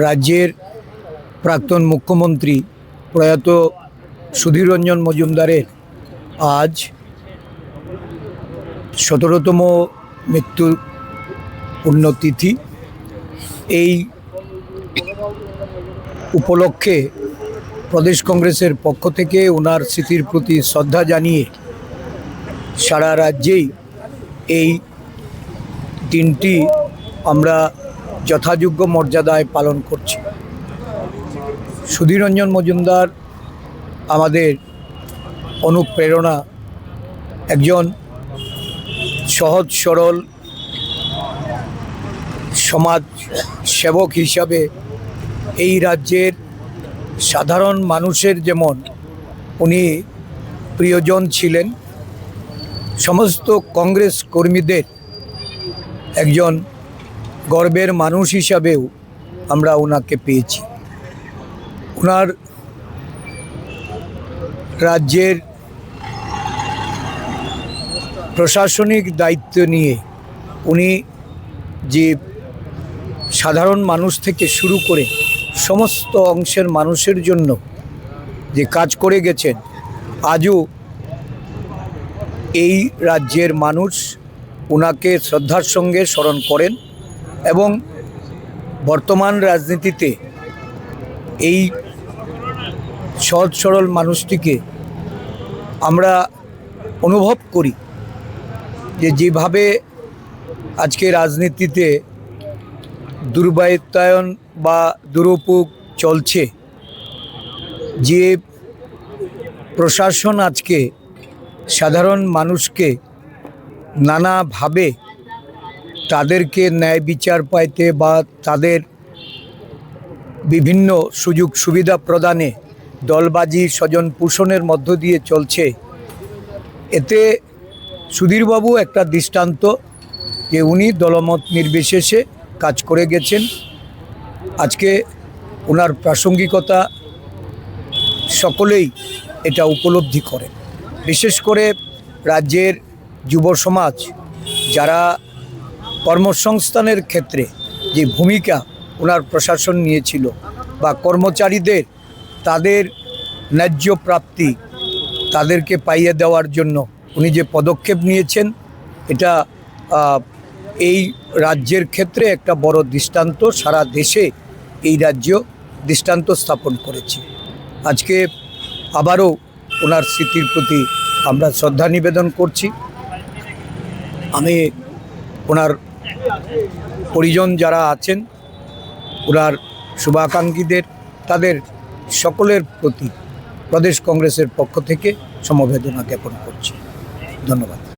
রাজ্যের প্রাক্তন মুখ্যমন্ত্রী প্রয়াত সুধীর রঞ্জন মজুমদারের আজ 17তম মৃত্যুর পুণ্যতিথি। এই উপলক্ষে প্রদেশ কংগ্রেসের পক্ষ থেকে ওনার স্মৃতির প্রতি শ্রদ্ধা জানিয়ে সারা রাজ্যেই এই দিনটি আমরা যথাযোগ্য মর্যাদায় পালন করছি। সুধীর রঞ্জন মজুমদার আমাদের অনুপ্রেরণা, একজন সহজ সরল সমাজ সেবক হিসাবে এই রাজ্যের সাধারণ মানুষের যেমন উনি প্রিয়জন ছিলেন, সমস্ত কংগ্রেস কর্মীদের একজন গর্বের মানুষ হিসাবেও আমরা ওনাকে পেয়েছি। ওনার রাজ্যের প্রশাসনিক দায়িত্ব নিয়ে উনি যে সাধারণ মানুষ থেকে শুরু করে সমস্ত অংশের মানুষের জন্য যে কাজ করে গেছেন, আজও এই রাজ্যের মানুষ ওনাকে শ্রদ্ধার সঙ্গে স্মরণ করেন এবং বর্তমান রাজনীতিতে এই সহজ সরল মানুষটিকে আমরা অনুভব করি যে যেভাবে আজকে রাজনীতিতে দুর্বৃত্তায়ন বা দুরুপয়োগ চলছে, যে প্রশাসন আজকে সাধারণ মানুষকে নানাভাবে তাদেরকে ন্যায় বিচার পাইতে বা তাদের বিভিন্ন সুযোগ সুবিধা প্রদানে দলবাজি স্বজন পোষণের মধ্য দিয়ে চলছে, এতে সুধীরবাবু একটা দৃষ্টান্ত যে উনি দলমত নির্বিশেষে কাজ করে গেছেন। আজকে ওনার প্রাসঙ্গিকতা সকলেই এটা উপলব্ধি করেন। বিশেষ করে রাজ্যের যুব সমাজ যারা কর্মসংস্থানের ক্ষেত্রে যে ভূমিকা ওনার প্রশাসন নিয়েছিল বা কর্মচারীদের তাদের ন্যায্য প্রাপ্তি তাদেরকে পাইয়ে দেওয়ার জন্য উনি যে পদক্ষেপ নিয়েছেন, এটা এই রাজ্যের ক্ষেত্রে একটা বড় দৃষ্টান্ত। সারা দেশে এই রাজ্য দৃষ্টান্ত স্থাপন করেছে। আজকে আবারও ওনার স্মৃতির প্রতি আমরা শ্রদ্ধা নিবেদন করছি। আমি ওনার পরিজন যারা আছেন, ওনার শুভাকাঙ্ক্ষীদের, তাদের সকলের প্রতি প্রদেশ কংগ্রেসের পক্ষ থেকে সমবেদনা জ্ঞাপন করছি। ধন্যবাদ।